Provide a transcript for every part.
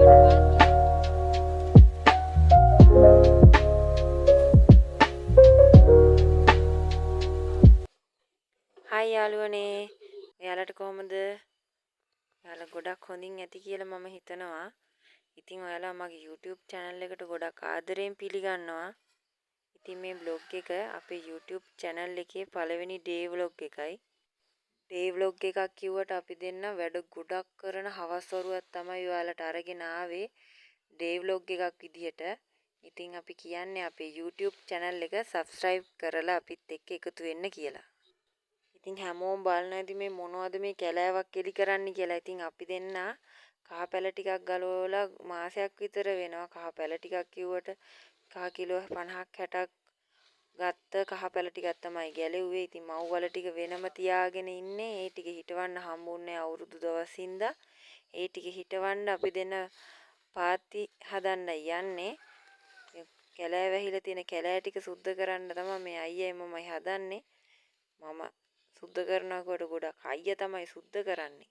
Hi යාළුවනේ. ඔයාලට කොහමද? ඔයාලා ගොඩක් හොඳින් ඇති කියලා මම හිතනවා. ඉතින් ඔයාලා මගේ YouTube channel එකට ගොඩක් ආදරෙන් පිළිගන්නවා. ඉතින් මේ vlog එක අපේ YouTube channel එකේ පළවෙනි day vlog එකයි. day vlog එකක් කිව්වට අපි දෙන්න වැඩ ගොඩක් කරන හවස් වරුවක් තමයි ඔයාලට අරගෙන ආවේ day vlog එකක් විදිහට. ඉතින් අපි කියන්නේ අපේ YouTube channel එක subscribe කරලා අපිත් එක්ක එකතු වෙන්න කියලා. ඉතින් හැමෝම බලන ඇති මේ මොනවද මේ කැලෑවක් එලි කරන්න කියලා. ඉතින් අපි දෙන්න කහ පැල ටිකක් ගලවලා මාසයක් විතර වෙනවා. කහ පැල ටිකක් කිව්වට කහ කිලෝ 50ක් 60ක් ගත්ත කහ පැල ටිකක් තමයි ගැලෙව්වේ. ඉතින් මව් වල ටික වෙනම තියාගෙන ඉන්නේ. ඒ ටික හිටවන්න හම්බුන්නේ අවුරුදු දවසින්දා. ඒ ටික හිටවන්න අපි දෙන්න පාත්ති හදන්න යන්නේ. කැලෑ වැහිලා තියෙන කැලෑ ටික සුද්ධ කරන්න තමයි මේ අයියයි මමයි හදන්නේ. මම සුද්ධ කරනකොට ගොඩක් අයියා තමයි සුද්ධ කරන්නේ.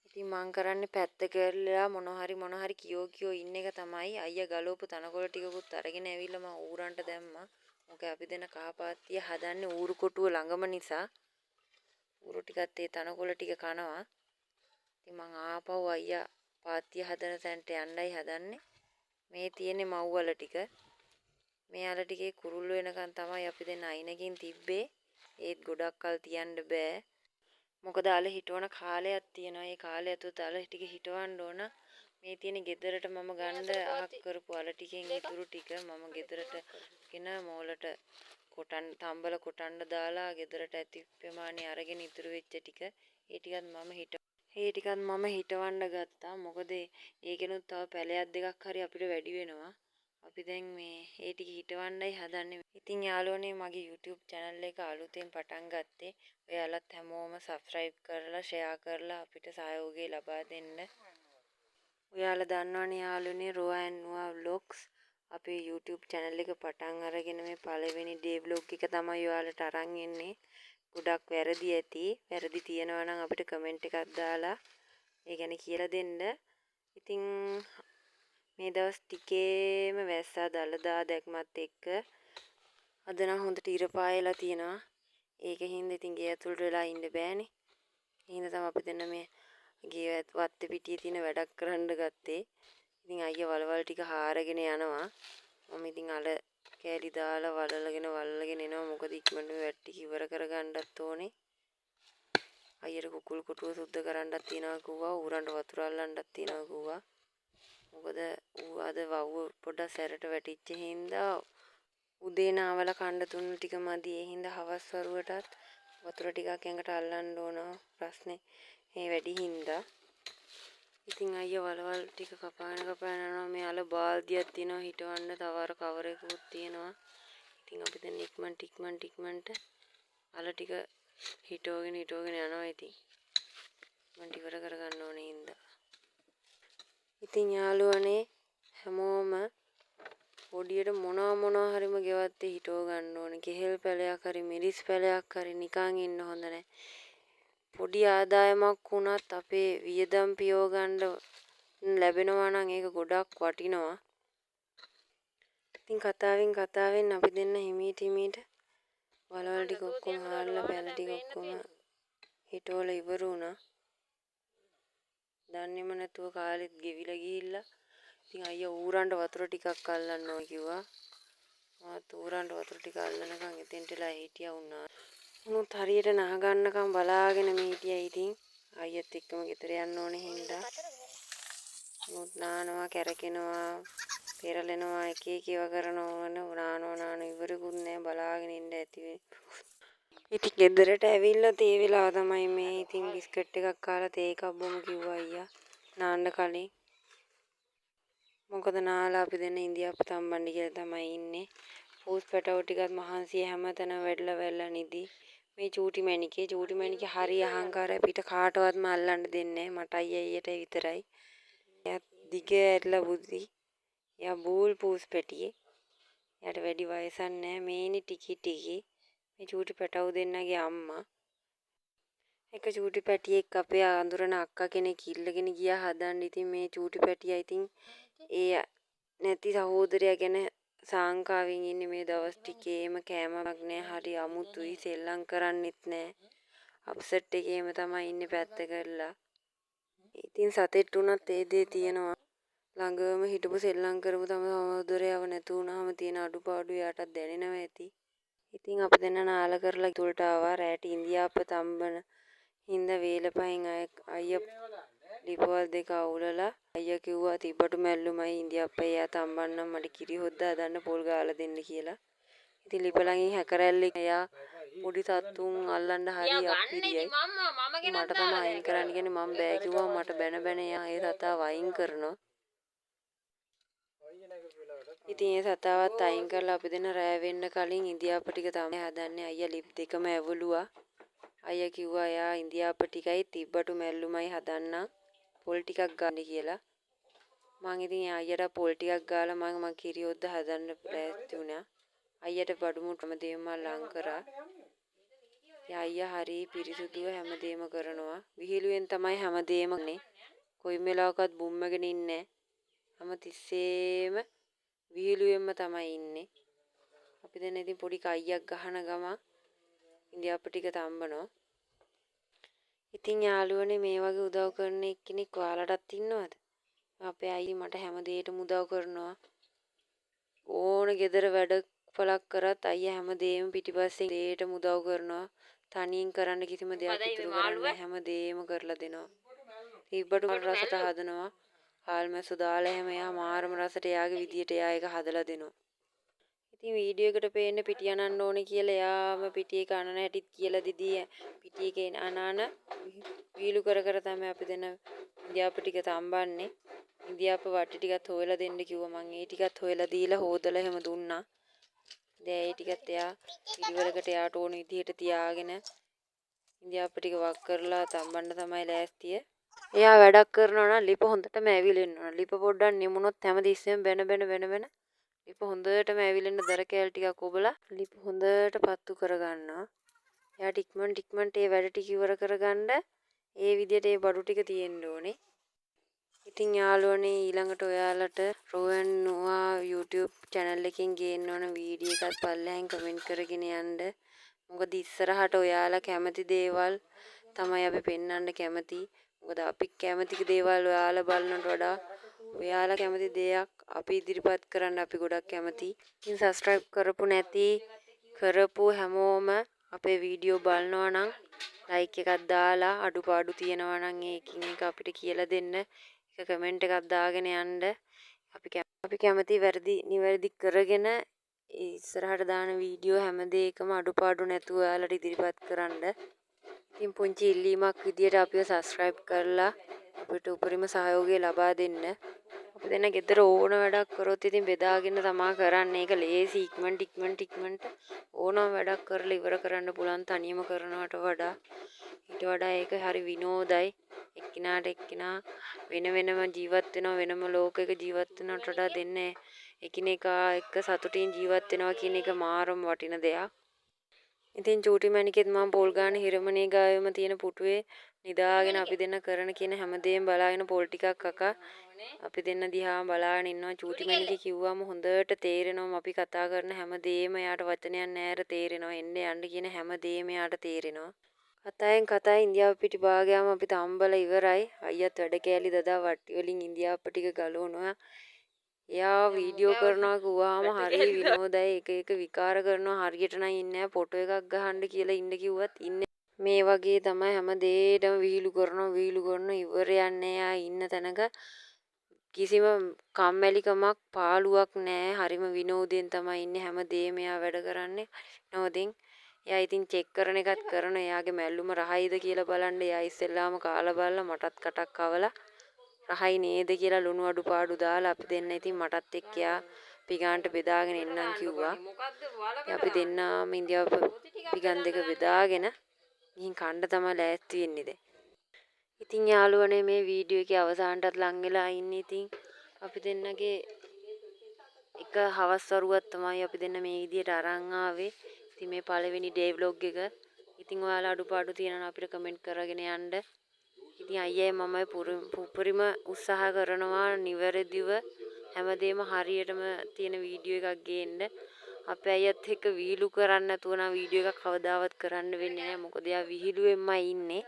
ඉතින් මං කරන්නේ පැත්ත කරලා මොන හරි කියෝ ඉන්න එක තමයි. අයියා ගලවපු තනකොළ ටිකකුත් අරගෙන ඇවිල්ලා මම ඌරන්ට දැම්මා. මොකද අපි දෙන කහපාත්තිය හදන්නේ ඌරු කොටුව ළඟම නිසා. ඌරු ටිකත් ඒ තනකොළ ටික කනවා. ඉතින් මං ආපහු අයියා පාත්තිය හදන තැනට යන්නයි හදන්නේ. මේ තියෙන්නේ මව්වල ටික. මෙයාලා ටිකේ කුරුල්ල වෙනකන් තමයි අපි දෙන අයිනකින් තිබ්බේ. ඒත් ගොඩක් කල් තියන්න බෑ. මොකද අල හිටවන කාලයක් තියෙනවා. ඒ කාලය ඇතුළත අල ටික හිටවන්න ඕන. මේ තියෙන ගෙදරට මම ගන්න අහක් කරපු අල ටිකෙන් ඉතුරු ටික මම ගෙදරට ගෙන මෝලට කොටන් තම්බල කොටන්න දාලා ගෙදරට ඇති ප්‍රමාණය අරගෙන ඉතුරු වෙච්ච ටික ඒ ටිකත් මම හිටවන්න ගත්තා. මොකද ඒකෙනුත් තව පැලයක් දෙකක් හරි අපිට වැඩි වෙනවා. අපි දැන් මේ ඒ ටික හිටවන්නයි හදන්නේ. ඉතින් යාළුවනේ මගේ YouTube channel එක අලුතෙන් පටන් ගත්තේ. ඔයාලත් හැමෝම subscribe කරලා share කරලා අපිට සහයෝගය ලබා දෙන්න. ඔයාලා දන්නවනේ යාළුවනේ Roa and Noah vlogs අපේ YouTube channel එක පටන් අරගෙන මේ පළවෙනි day vlog එක තමයි ඔයාලට අරන් එන්නේ. ගොඩක් වැරදි ඇති. වැරදි තියෙනවා නම් අපිට comment එකක් දාලා ඒ ගැන කියලා දෙන්න. ඉතින් මේ දවස් ටිකේම වැස්සා දලදා දැක්මත් එක්ක අද නම් හොඳට ඉර පායලා තියෙනවා. ඒකින්ද ඉතින් ගේ ඇතුළට වෙලා ඉන්න බෑනේ. එහෙනම් තමයි අපි දෙන්න මේ ගේ වත්තේ පිටියේ තියෙන වැඩක් කරන්න ගත්තේ. ඉතින් අයියා වලවල් ටික හාරගෙන යනවා. මම ඉතින් අල කෑලි දාලා වලලගෙන එනවා. මොකද ඉක්මනට මේ වැට්ටි ඉවර කරගන්නත් ඕනේ. අයියට කුකුල් කොටුව සුද්ධ කරන්නත් තියනවා කිව්වා. ඌරන්ට වතුර අල්ලන්නත් තියනවා කිව්වා. මොකද ඌ අද වව්ව පොඩ්ඩක් සැරට වැටිච්ච හින්දා උදේ නාවල කන්න තුන්න ටික මදි. ඒ හින්දා හවස් වරුවටත් වතුර ටිකක් ඇඟට අල්ලන්න ඕන ප්‍රශ්නේ මේ වැඩි හින්දා. ඉතින් අයියා වලවල් ටික කපාන යනවා. මේ අල බාල්දියක් තියෙනවා හිටවන්න. තව අර කවර එකකුත් තියෙනවා. ඉතින් අපි දැන් ඉක්මනට අල ටික හිටවගෙන යනවා. ඉතින් මම ඉවර කරගන්න ඕනේ හින්දා. ඉතින් යාළුවනේ හැමෝම පොඩියට මොනවා හරිම ගෙවත්තේ හිටව ගන්න ඕනේ. කෙහෙල් පැලයක් හරි මිරිස් පැලයක් හරි නිකන් ඉන්න හොඳ නැහැ. පොඩි ආදායමක් වුණත් අපේ වියදම් පියව ගන්න ලැබෙනවා නම් ඒක ගොඩක් වටිනවා. ඉතින් කතාවෙන් අපි දෙන්න හිමීට වලවල් ටික ඔක්කොම හාරලා පැල ටික ඔක්කොම හිටවල ඉවර වුණා. දන්නේම නැතුව කාලෙත් ගෙවිලා ගිහිල්ලා. ඉතින් අයියා ඌරන්ට වතුර ටිකක් අල්ලන්න ඕන කිව්වා. මාත් ඌරන්ට වතුර ටික අල්ලනකම් එතෙන්ටලා හිටියා වුණා. උනුත් හරියට නහගන්නකම් බලාගෙන මේ හිටියා. ඉතින් අයියත් එක්කම ගෙදර යන්න ඕනේ හින්දා. උනුත් නානවා, කැරකෙනවා, පෙරලෙනවා, එක ඒවා කරනවා නාන ඉවරකුත් නැහැ. බලාගෙන ඉන්න ඇති. ඉතින් ගෙදරට ඇවිල්ලා තේ වෙලාව තමයි මේ. ඉතින් බිස්කට් එකක් කාලා තේ එකක් බොමු කිව්වා අයියා නාන්න කලින්. මොකද නාලා අපි දෙන්න ඉන්දියාප්ප තම්බන්න කියලා තමයි ඉන්නේ. පූස් පැටව ටිකත් මහන්සිය හැමතැන වැඩලා නිදි. මේ චූටි මැණිකේ හරි අහංකාරයි. පිට කාටවත්ම අල්ලන්න දෙන්නේ නැහැ. මට අයියට විතරයි. එයා දිග ඇట్లా බුද්ධි. එයා බූල් පූස් පැටියේ. එයාට වැඩි වයසක් නැහැ. මේනි ටිකි. මේ චූටි පැටව දෙන්නගේ අම්මා. එක චූටි පැටියෙක් අපේ අඳුරන අක්කා කෙනෙක් ඉල්ලගෙන ගියා හදන්න. ඉතින් මේ චූටි පැටියා ඉතින් ඒ නැති සහෝදරයා ගැන සාංකාවෙන් ඉන්නේ මේ දවස් ටිකේම. කෑමක් නෑ, හරි අමුතුයි, සෙල්ලම් කරන්නෙත් නෑ. අප්සෙට් එකේම තමයි ඉන්නේ පැත්ත කරලා. ඉතින් සතෙට් උනත් ඒ දේ තියෙනවා. ළඟම හිටපු සෙල්ලම් කරපු තම සහෝදරයව නැතු වුනහම තියෙන අඩුපාඩු එයාටත් දැනෙනවා ඇති. ඉතින් අපි දෙන්න නාල කරලා ඉතුලට ආවා. රැට ඉන්දියාප්ප තම්බන හින්දා වේලපහෙන් අයියා ලිපවල් දෙක අවුලලා අයියා කිව්වා තිබ්බටු මැල්ලුමයි ඉන්දියාප්පයි එයා තම්බන්නම් මට කිරි හොද්දා හදන්න පොල් ගාලා දෙන්න කියලා. ඉතින් ලිප ළඟින් හැකරැල්ලේ එයා පොඩි සත්තුන් අල්ලන්න හරි අප්පිරියයි. මට තමයි අයින් කරන්න කියන්නේ. මම බෑ කිව්වා. මට බැන බැන එයා ඒ සතාව අයින් කරනවා. ඉතින් ඒ සතාවත් අයින් කරලා අපි දෙන්න රෑ වෙන්න කලින් ඉන්දියාප්ප ටික තමයි හදන්නේ. අයියා ලිප් දෙකම ඇවලුවා. අයියා කිව්වා එයා ඉන්දියාප්ප ටිකයි තිබ්බටු මැල්ලුමයි හදන්නම් පොල් ටිකක් ගන්න කියලා. මං ඉතින් අයියට පොල් ටිකක් ගාලා මං කිරි හොද්ද හදන්න ලෑස්ති වුණා. අයියට බඩු මුට්ටම දෙම ලං කරා. අයියා හරි පිරිසුදුව හැමදේම කරනවා. විහිළුවෙන් තමයි හැමදේම නේ. කොයි වෙලාවකවත් බුම්මගෙන ඉන්නේ නැහැ. හැම තිස්සෙම විහිළුවෙන්ම තමයි ඉන්නේ. අපි දැන් ඉතින් පොඩි කයියක් ගහන ගමන් ඉන්දියාප්ප ටික තම්බනවා. ඉතින් යාළුවනේ මේ වගේ උදව් කරන එක්කෙනෙක් ඔයාලටත් ඉන්නවද? අපේ අයියා මට හැම දෙයකටම උදව් කරනවා. ඕන ගෙදර වැඩ පළක් කරත් අයියා හැම දෙයක්ම පිටිපස්සේ දෙයටම උදව් කරනවා. තනියෙන් කරන්න කිසිම දෙයක් ඉතුරු කරන්නේ හැම දෙයක්ම කරලා දෙනවා. තිබ්බටු රසට හදනවා. හාල්මැස්සු දාලා එහෙම එයා මාරම රසට එයාගේ විදියට එයා ඒක හදලා දෙනවා. ඉතින් වීඩියෝ එකට පේන්න පිටි අනන්න ඕනේ කියලා එයාම පිටි එක අනන හැටිත් කියලා දිදී පිටි එකේ අනන වීලු කර කර තමයි අපි දෙන ඉන්දියාප්ප ටික තම්බන්නේ. ඉන්දියාප්ප වට්ටි ටිකත් හොයලා දෙන්න කිව්වා. මං ඒ ටිකත් හොයලා දීලා හොදලා එහෙම දුන්නා. දැන් ඒ ටිකත් එයා පිළිවෙලකට එයාට ඕන විදියට තියාගෙන ඉන්දියාප්ප ටික වක් කරලා තම්බන්න තමයි ලෑස්තිය. එයා වැඩක් කරනවා නම් ලිප හොඳටම ඇවිලෙන්න ඕන. ලිප පොඩ්ඩක් නිමුණොත් හැමදෙස්සෙම බැන ලිප හොඳටම ඇවිලෙන්න දර කෑල් ටිකක් ඔබලා ලිප හොඳට පත්තු කරගන්නවා. එයාට ඉක්මනට ඒ වැඩ ටික ඉවර කරගන්න ඒ විදියට ඒ බඩු ටික තියෙන්න ඕනේ. ඉතින් යාළුවනේ ඊළඟට ඔයාලට රෝහන් නුවා YouTube channel එකෙන් ගේන්න ඕන වීඩියෝ එකක් පල්ලෙහෙන් කමෙන්ට් කරගෙන යන්න. මොකද ඉස්සරහට ඔයාලා කැමති දේවල් තමයි අපි පෙන්වන්න කැමති. මොකද අපි කැමති දේවල් ඔයාලා බලනට වඩා ඔයාලා කැමති දෙයක් අපි ඉදිරිපත් කරන්න අපි ගොඩක් කැමතියි. ඉතින් subscribe කරපු නැති කරපු හැමෝම අපේ වීඩියෝ බලනවා නම් like එකක් දාලා අඩුපාඩු තියෙනවා නම් ඒකින් එක අපිට කියලා දෙන්න. එක කමෙන්ට් එකක් දාගෙන යන්න. අපි කැමති නිවැරදි කරගෙන ඉස්සරහට දාන වීඩියෝ හැම දෙයකම අඩුපාඩු නැතුව ඔයාලට ඉදිරිපත් කරන්න. ඉතින් පුංචි ඉල්ලීමක් විදියට අපිව subscribe කරලා අපිට උපරිම සහයෝගය ලබා දෙන්න. අපි දෙන ගෙදර ඕන වැඩක් කරොත් ඉතින් බෙදාගෙන තමා කරන්නේ. ඒක ලේසි ඉක්මනට ඕනම වැඩක් කරලා ඉවර කරන්න පුළුවන් තනියම කරනවට වඩා. ඊට වඩා ඒක හරි විනෝදයි. එක්කිනාට එක්කිනා වෙනම ජීවත් වෙනවා වෙනම ලෝකයක ජීවත් වෙනවට වඩා දෙන්නේ එකිනෙකා එක්ක සතුටින් ජීවත් වෙනවා කියන එක මාරම වටින දෙයක්. ඉතින් චූටි මැණිකෙත් මම පොල් ගාන හිරමනේ ගාවෙම තියෙන පුටුවේ නිදාගෙන අපි දෙන්න කරන කියන හැමදේම බලාගෙන පොල් ටිකක් කකා අපි දෙන්න දිහා බලාගෙන ඉන්නවා. චූටි මැණිකේ කිව්වම හොඳට තේරෙනවා අපි කතා කරන හැමදේම යාට වචනයක් නෑර තේරෙනවා. එන්න යන්න කියන හැමදේම යාට තේරෙනවා. කතාවෙන් ඉන්දියාව පිටි භාගයම අපි තම්බලා ඉවරයි. අයියත් වැඩ කෑලි දදා වට්ටි වලින් ඉන්දියාප්ප ටික ගලවනවා. එයා වීඩියෝ කරනවා කිව්වම හරි විනෝදයි. එක විකාර කරනවා. හරියට නම් ඉන්නේ නැහැ. ෆොටෝ එකක් ගහන්න කියලා ඉන්න කිව්වත් ඉන්නේ. මේ වගේ තමයි හැම දෙයකටම විහිළු කරනවා ඉවරයක් නෑ. ඉන්න තැනක කිසිම කම්මැලිකමක් පාළුවක් නෑ. හරිම විනෝදයෙන් තමයි ඉන්නේ. හැම දෙයක්ම එයා වැඩ කරන්නේ නෝදින්. එයා ඉතින් චෙක් කරන එකත් කරන එයාගේ මැල්ලුම රහයිද කියලා බලන්න. එයා ඉස්සෙල්ලාම කාලා බලලා මටත් කටක් කවලා රහයි නේද කියලා ලුණු අඩුපාඩු දාලා අපි දෙන්න ඉතින් මටත් එක්ක එයා පිගාන්ට බෙදාගෙන එන්නම් කිව්වා. අපි දෙන්නාම ඉන්දියාව පිගන් දෙක බෙදාගෙන ගිහින් කන්න තමයි ලෑස්ති වෙන්නේ දැන්. ඉතින් යාළුවනේ මේ වීඩියෝ එකේ අවසානටත් ලං වෙලා ඉන්නේ. ඉතින් අපි දෙන්නගේ එක හවස් වරුවක් තමයි අපි දෙන්න මේ විදියට අරන් ආවේ. ඉතින් මේ පළවෙනි ඩේ ව්ලොග් එක ඉතින් ඔයාලා අඩුපාඩු තියෙනවා අපිට කමෙන්ට් කරගෙන යන්න. ඉතින් අයියයි මමයි පුපුරිම උත්සාහ කරනවා නිවැරදිව හැමදේම හරියටම තියෙන වීඩියෝ එකක් ගේන්න. අපේ අයියත් එක්ක විහිළු කරන්න නැතුව නම් වීඩියෝ එකක් කවදාවත් කරන්න වෙන්නේ නැහැ. මොකද එයා විහිළුවෙන්මයි ඉන්නේ.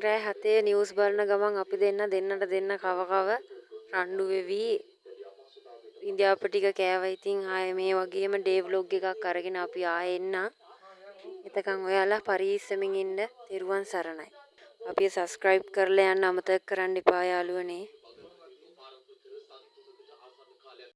රෑ 7 නිවුස් බලන ගමන් අපි දෙන්නට කව රණ්ඩු වෙවි ඉන්දියාප ටික කෑවා. ඉතින් ආයේ මේ වගේම ඩේ ව්ලොග් එකක් අරගෙන අපි ආයෙ එන්නම්. එතකන් ඔයාලා පරිස්සමින් ඉන්න. තෙරුවන් සරණයි. අපි සබ්ස්ක්‍රයිබ් කරලා යන්න අමතක කරන්න එපා යාළුවනේ.